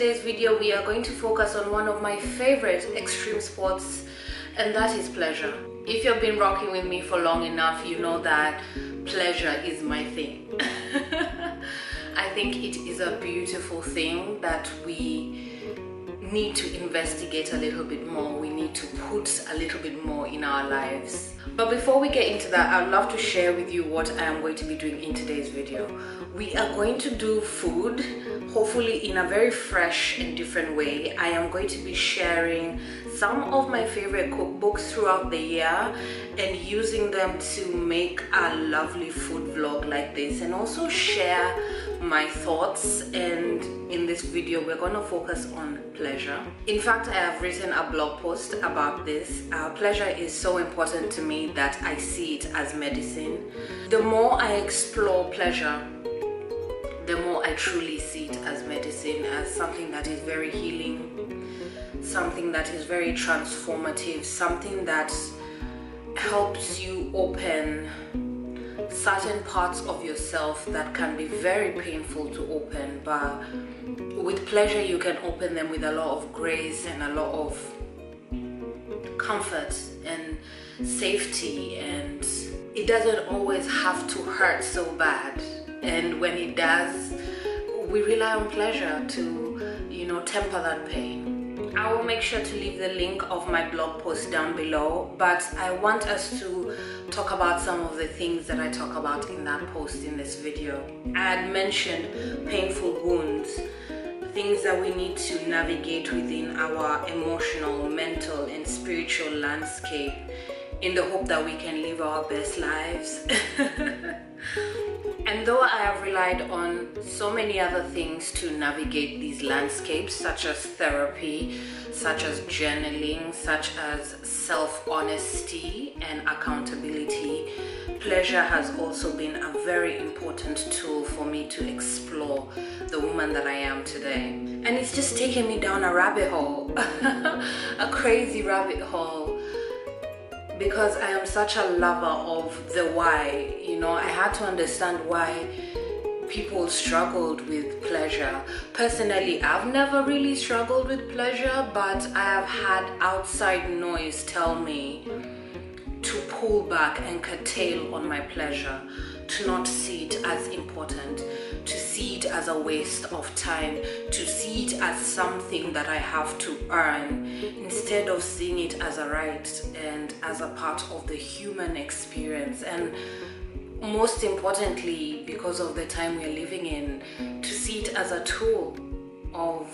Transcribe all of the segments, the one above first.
today's video, we are going to focus on one of my favorite extreme sports, and that is pleasure. If you've been rocking with me for long enough, you know that pleasure is my thing. I think it is a beautiful thing that we need to investigate a little bit more. We need to put a little bit more in our lives. But before we get into that, I'd love to share with you what I am going to be doing in today's video. We are going to do food, hopefully in a very fresh and different way. I am going to be sharing some of my favorite cookbooks throughout the year and using them to make a lovely food vlog like this, and also share my thoughts. And in this video we're going to focus on pleasure. In fact, I have written a blog post about this. Pleasure is so important to me that I see it as medicine. The more I explore pleasure, the more I truly see it as medicine, as something that is very healing, something that is very transformative, something that helps you open certain parts of yourself that can be very painful to open, but with pleasure you can open them with a lot of grace and a lot of comfort and safety, and it doesn't always have to hurt so bad. And when it does, we rely on pleasure to, temper that pain. I will make sure to leave the link of my blog post down below, but I want us to talk about some of the things that I talk about in that post in this video. I had mentioned painful wounds, things that we need to navigate within our emotional, mental, and spiritual landscape in the hope that we can live our best lives. And though I have relied on so many other things to navigate these landscapes, such as therapy, such as journaling, such as self-honesty and accountability, pleasure has also been a very important tool for me to explore the woman that I am today. And it's just taken me down a rabbit hole, a crazy rabbit hole, because I am such a lover of the why. I had to understand why people struggled with pleasure. Personally, I've never really struggled with pleasure, but I have had outside noise tell me to pull back and curtail on my pleasure, to not see it as important, to see it as a waste of time, to see it as something that I have to earn, instead of seeing it as a right and as a part of the human experience. And most importantly, because of the time we're living in, to see it as a tool of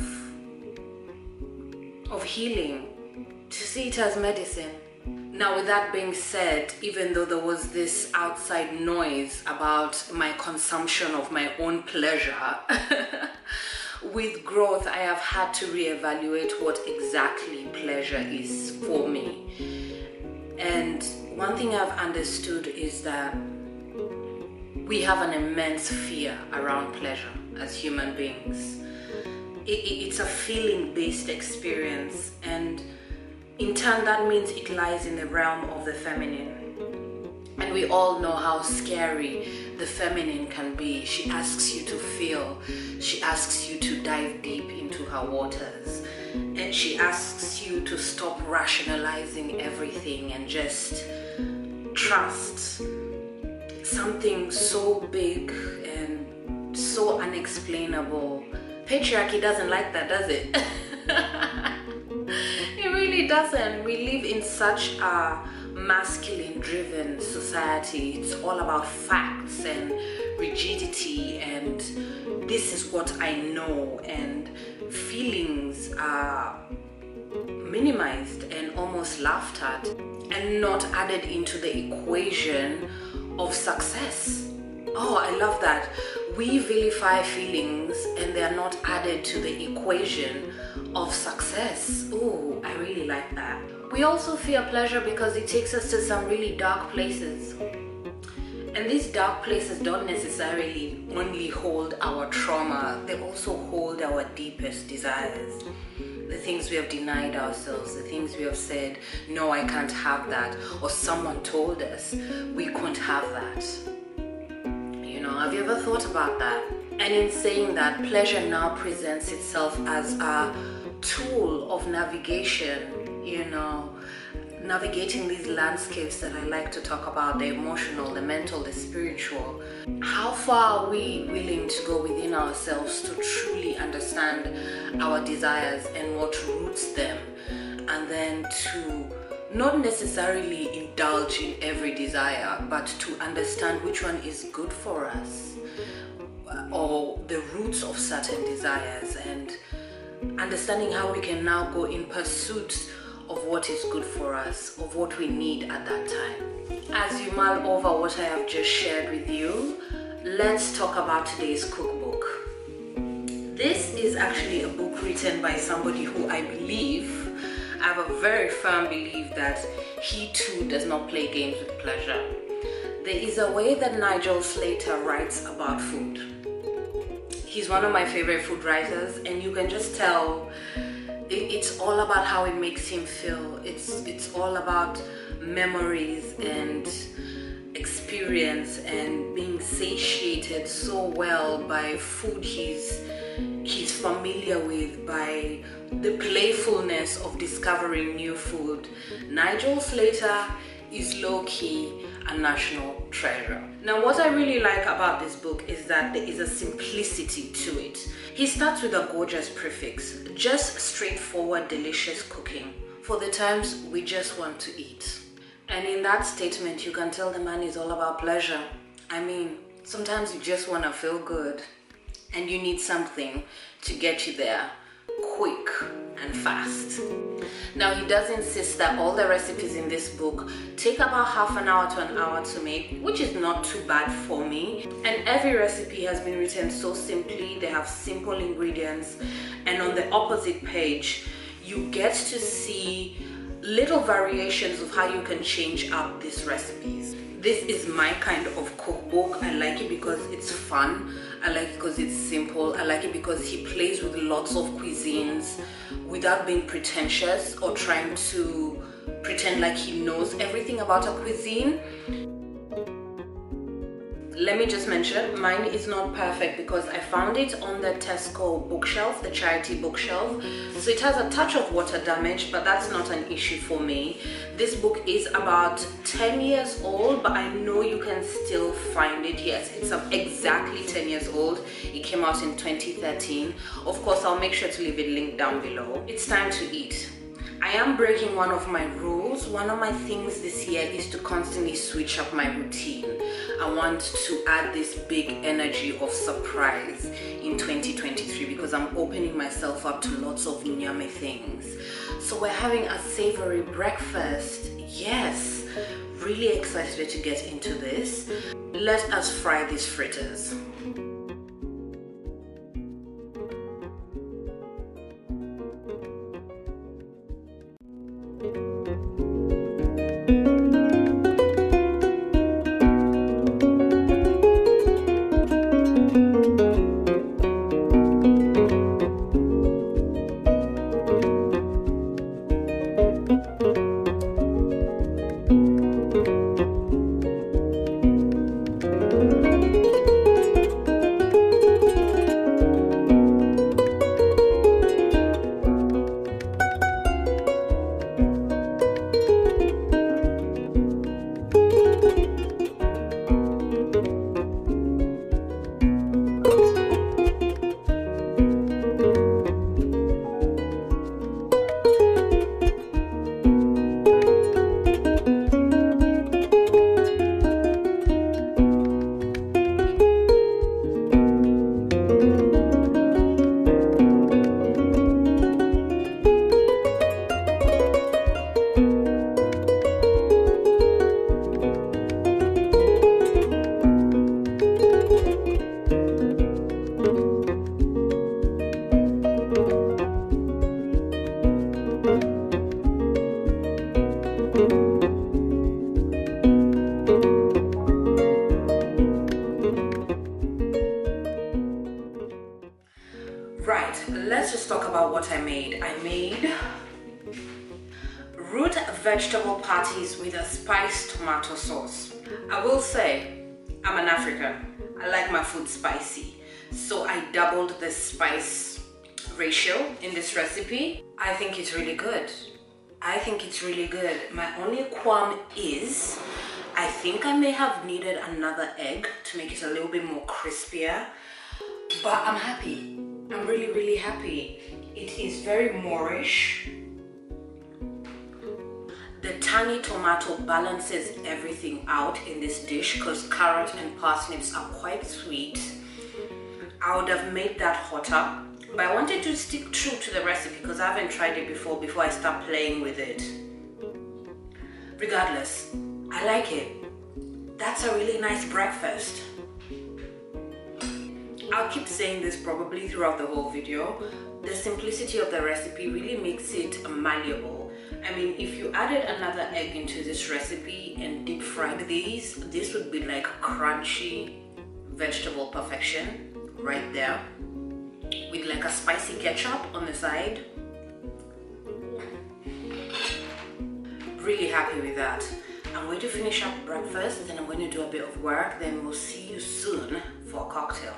healing, to see it as medicine. Now, with that being said, even though there was this outside noise about my consumption of my own pleasure, with growth I have had to reevaluate what exactly pleasure is for me. And one thing I've understood is that we have an immense fear around pleasure as human beings. It's a feeling-based experience, and in turn that means it lies in the realm of the feminine. And we all know how scary the feminine can be. She asks you to feel, she asks you to dive deep into her waters, and she asks you to stop rationalizing everything and just trust something so big and so unexplainable. Patriarchy doesn't like that, does it? It really doesn't. We live in such a masculine driven society. It's all about facts and rigidity, and this is what I know, and feelings are minimized and almost laughed at and not added into the equation of success. Oh, I love that. We vilify feelings and they are not added to the equation of success. Oh, I really like that. We also fear pleasure because it takes us to some really dark places. And these dark places don't necessarily only hold our trauma, they also hold our deepest desires. The things we have denied ourselves, the things we have said, no, I can't have that, or someone told us we couldn't have that. Have you ever thought about that? And in saying that, pleasure now presents itself as a tool of navigation, you know, navigating these landscapes that I like to talk about, the emotional, the mental, the spiritual. How far are we willing to go within ourselves to truly understand our desires and what roots them, and then to not necessarily indulge in every desire, but to understand which one is good for us, or the roots of certain desires, and understanding how we can now go in pursuit of what is good for us, of what we need at that time. As you mull over what I have just shared with you, let's talk about today's cookbook. This is actually a book written by somebody who I have a very firm belief that he too does not play games with pleasure. There is a way that Nigel Slater writes about food. He's one of my favorite food writers, and you can just tell it's all about how it makes him feel. It's all about memories and experience and being satiated so well by food he's familiar with, by the playfulness of discovering new food. Nigel Slater is low-key a national treasure. Now, what I really like about this book is that there is a simplicity to it. He starts with a gorgeous prefix, just straightforward, delicious cooking for the times we just want to eat. And in that statement, you can tell the man is all about pleasure. I mean, sometimes you just want to feel good and you need something to get you there quick and fast. Now, he does insist that all the recipes in this book take about half an hour to an hour to make, which is not too bad for me. And every recipe has been written so simply. They have simple ingredients, and on the opposite page you get to see little variations of how you can change up these recipes. This is my kind of cookbook. I like it because it's fun. I like it because it's simple. I like it because he plays with lots of cuisines without being pretentious or trying to pretend like he knows everything about a cuisine. Let me just mention, mine is not perfect because I found it on the Tesco bookshelf, the charity bookshelf. So it has a touch of water damage, but that's not an issue for me. This book is about 10 years old, but I know you can still find it. Yes, it's exactly 10 years old. It came out in 2013. Of course, I'll make sure to leave a link down below. It's time to eat. I am breaking one of my rules. One of my things this year is to constantly switch up my routine. I want to add this big energy of surprise in 2023 because I'm opening myself up to lots of yummy things. So we're having a savory breakfast. Yes, really excited to get into this. Let us fry these fritters. Right, let's just talk about what I made. I made root vegetable patties with a spiced tomato sauce. I will say, I'm an African. I like my food spicy. so I doubled the spice ratio in this recipe. I think it's really good. I think it's really good. My only qualm is I think I may have needed another egg to make it a little bit more crispier, but I'm happy. I'm really happy. It is very Moorish. The tangy tomato balances everything out in this dish because carrot and parsnips are quite sweet. I would have made that hotter, but I wanted to stick true to the recipe because I haven't tried it before I start playing with it. Regardless, I like it. That's a really nice breakfast. I'll keep saying this probably throughout the whole video. The simplicity of the recipe really makes it malleable. I mean, if you added another egg into this recipe and deep fried these, this would be like crunchy vegetable perfection right there, with like a spicy ketchup on the side. Really happy with that. I'm going to finish up breakfast, then I'm going to do a bit of work, then we'll see you soon for a cocktail.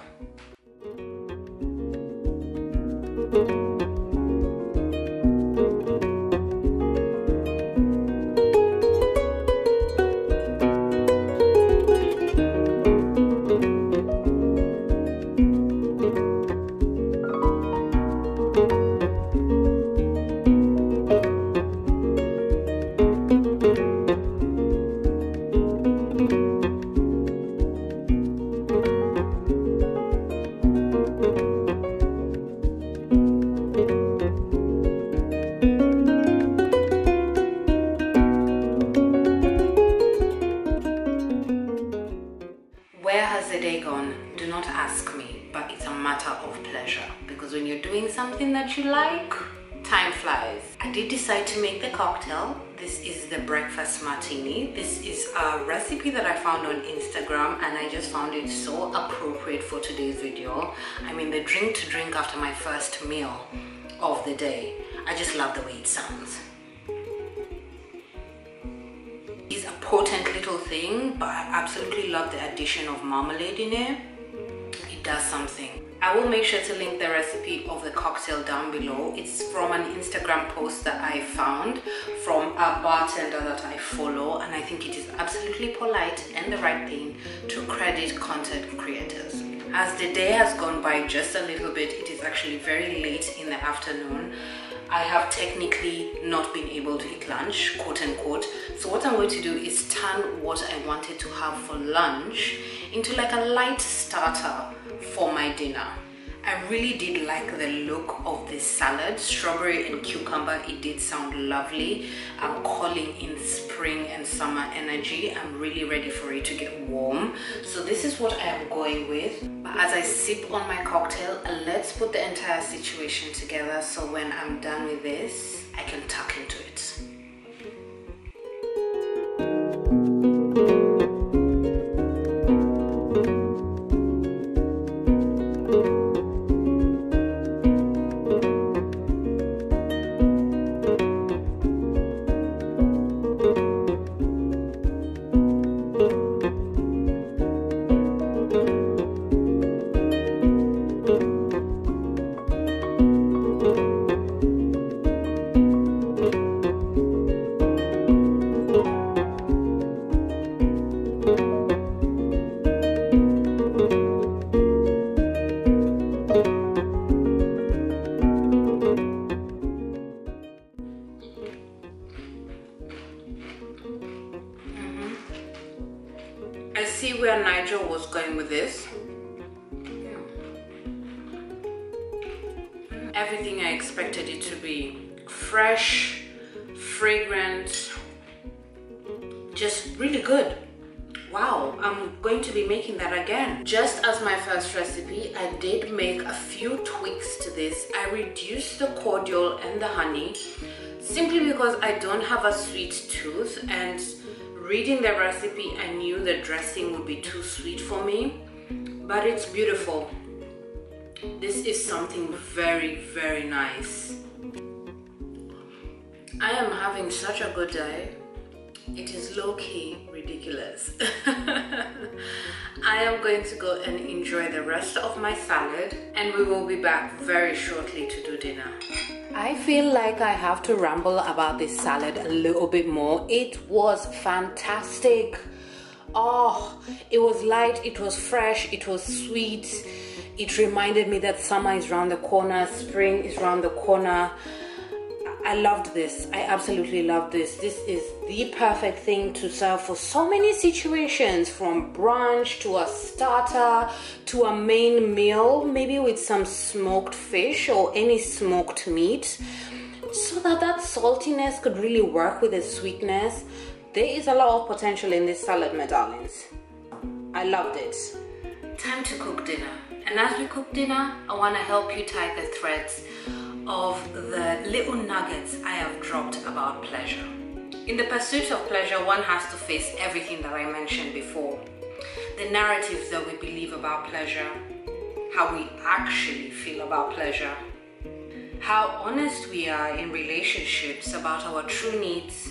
Where has the day gone? Do not ask me, but it's a matter of pleasure, because when you're doing something that you like, time flies. I did decide to make the cocktail. This is the breakfast martini. This is a recipe that I found on Instagram and I just found it so appropriate for today's video. I mean, the drink to drink after my first meal of the day. I just love the way it sounds. It's a potent little thing, but I absolutely love the addition of marmalade in it. It does something. I will make sure to link the recipe of the cocktail down below. It's from an Instagram post that I found from a bartender that I follow, and I think it is absolutely polite and the right thing to credit content creators. As the day has gone by just a little bit, it is actually very late in the afternoon. I have technically not been able to eat lunch, quote unquote. So what I'm going to do is turn what I wanted to have for lunch into like a light starter for my dinner. I really did like the look of this salad, strawberry and cucumber. It did sound lovely. I'm calling in spring and summer energy. I'm really ready for it to get warm. So this is what I am going with. But as I sip on my cocktail, let's put the entire situation together so when I'm done with this, I can tuck into it. I see where Nigel was going with this. Everything I expected it to be. Fresh, fragrant, just really good. Wow, I'm going to be making that again. Just as my first recipe, I did make a few tweaks to this. I reduced the cordial and the honey simply because I don't have a sweet tooth, and reading the recipe, I knew the dressing would be too sweet for me, but it's beautiful. This is something very, very nice. I am having such a good day. It is low-key ridiculous. I am going to go and enjoy the rest of my salad, and we will be back very shortly to do dinner. I feel like I have to ramble about this salad a little bit more. It was fantastic. Oh, it was light, it was fresh, it was sweet. It reminded me that summer is around the corner, spring is around the corner. I loved this. I absolutely loved this. This is the perfect thing to serve for so many situations, from brunch to a starter to a main meal, maybe with some smoked fish or any smoked meat, so that saltiness could really work with the sweetness. There is a lot of potential in this salad, my darlings. I loved it. Time to cook dinner. And as we cook dinner, I want to help you tie the threads of the little nuggets I have dropped about pleasure. In the pursuit of pleasure, one has to face everything that I mentioned before. The narratives that we believe about pleasure, how we actually feel about pleasure, how honest we are in relationships about our true needs.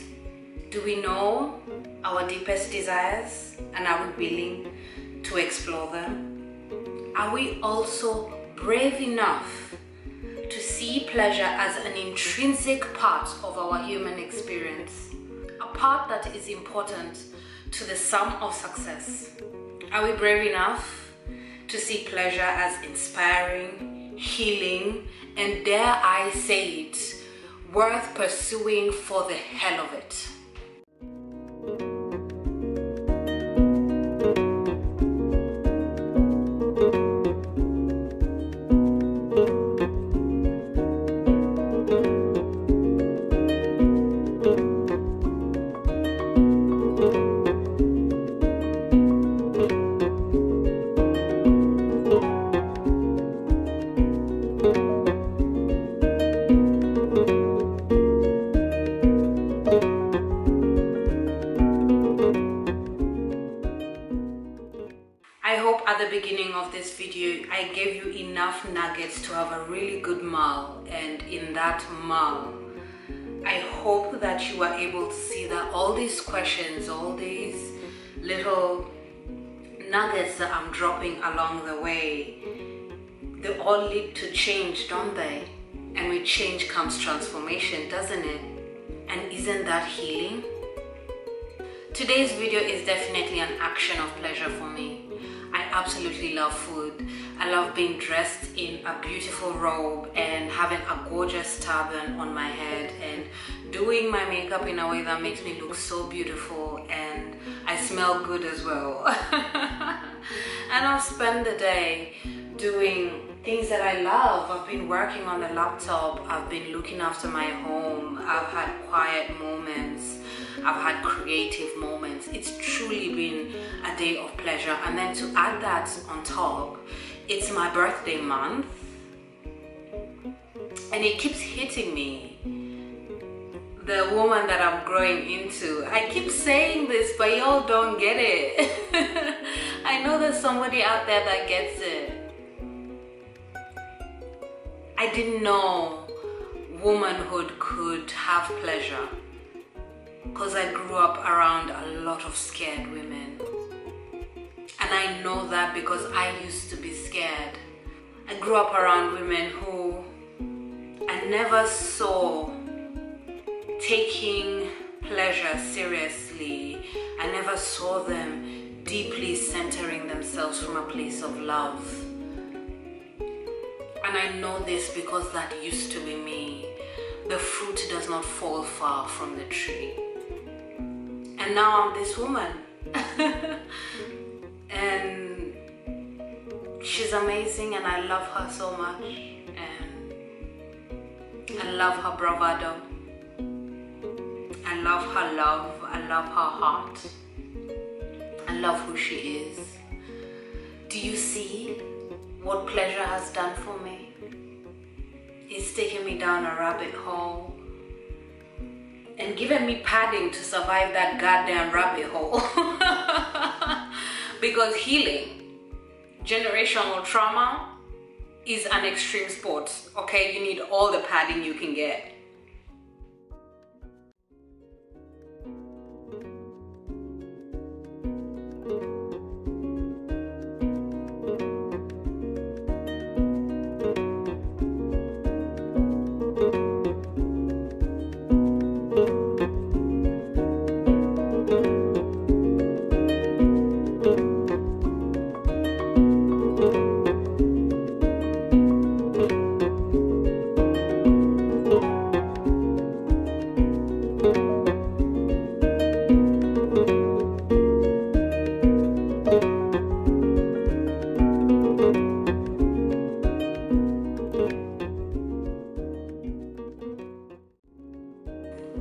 Do we know our deepest desires, and are we willing to explore them? Are we also brave enough to see pleasure as an intrinsic part of our human experience, a part that is important to the sum of success? Are we brave enough to see pleasure as inspiring, healing, and dare I say it, worth pursuing for the hell of it? At the beginning of this video, I gave you enough nuggets to have a really good meal, and in that meal, I hope that you are able to see that all these questions, all these little nuggets that I'm dropping along the way, they all lead to change, don't they? And with change comes transformation, doesn't it? And isn't that healing? Today's video is definitely an action of pleasure for me. I absolutely love food. I love being dressed in a beautiful robe and having a gorgeous turban on my head and doing my makeup in a way that makes me look so beautiful, and I smell good as well. And I'll spend the day doing things that I love. I've been working on the laptop, I've been looking after my home, I've had quiet moments, I've had creative moments. It's truly been a day of pleasure. And then to add that on top, it's my birthday month, and it keeps hitting me, the woman that I'm growing into. I keep saying this, but y'all don't get it. I know there's somebody out there that gets it. I didn't know womanhood could have pleasure, because I grew up around a lot of scared women. And I know that because I used to be scared. I grew up around women who I never saw taking pleasure seriously. I never saw them deeply centering themselves from a place of love. And I know this because that used to be me. The fruit does not fall far from the tree. And now I'm this woman. And she's amazing, and I love her so much. And I love her bravado. I love her love. I love her heart. I love who she is. Do you see what pleasure has done for me? It's taken me down a rabbit hole and given me padding to survive that goddamn rabbit hole. Because healing generational trauma is an extreme sport, okay? You need all the padding you can get.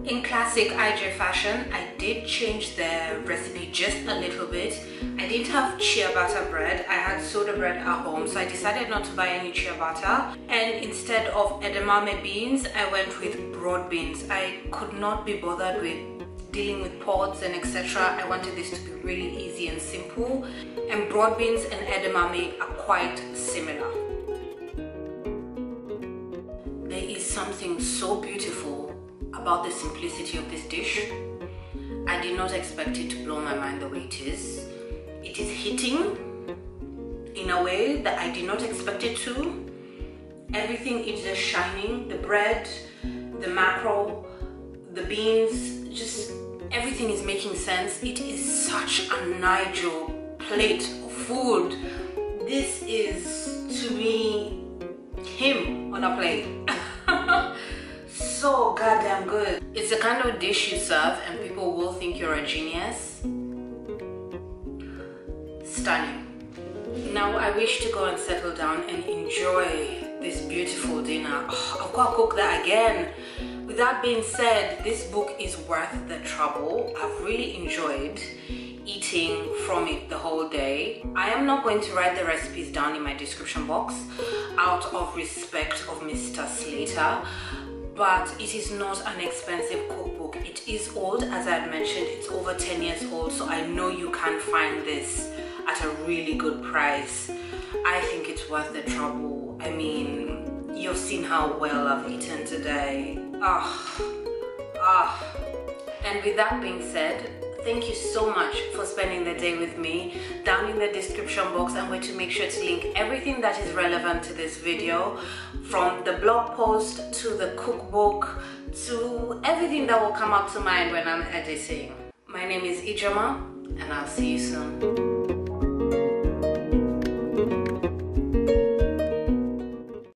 In classic IJ fashion, I did change the recipe just a little bit. I didn't have chia butter bread, I had soda bread at home, so I decided not to buy any chia butter, and instead of edamame beans, I went with broad beans. I could not be bothered with dealing with pods and etc. I wanted this to be really easy and simple, and broad beans and edamame are quite similar. There is something so beautiful about the simplicity of this dish. I did not expect it to blow my mind the way it is. It is hitting in a way that I did not expect it to. Everything is just shining. The bread, the mackerel, the beans, just everything is making sense. It is such a Nigel plate of food. This is, to me, him on a plate. So goddamn good. It's the kind of dish you serve and people will think you're a genius. Stunning. Now I wish to go and settle down and enjoy this beautiful dinner. Oh, I've got to cook that again. With that being said, this book is worth the trouble. I've really enjoyed eating from it the whole day. I am not going to write the recipes down in my description box out of respect of Mr. Slater, but it is not an expensive cookbook. It is old, as I had mentioned, it's over 10 years old, so I know you can find this at a really good price. I think it's worth the trouble. I mean, you've seen how well I've eaten today. And with that being said, thank you so much for spending the day with me. Down in the description box, I'm going to make sure to link everything that is relevant to this video, from the blog post to the cookbook to everything that will come up to mind when I'm editing. My name is Ijeoma, and I'll see you soon.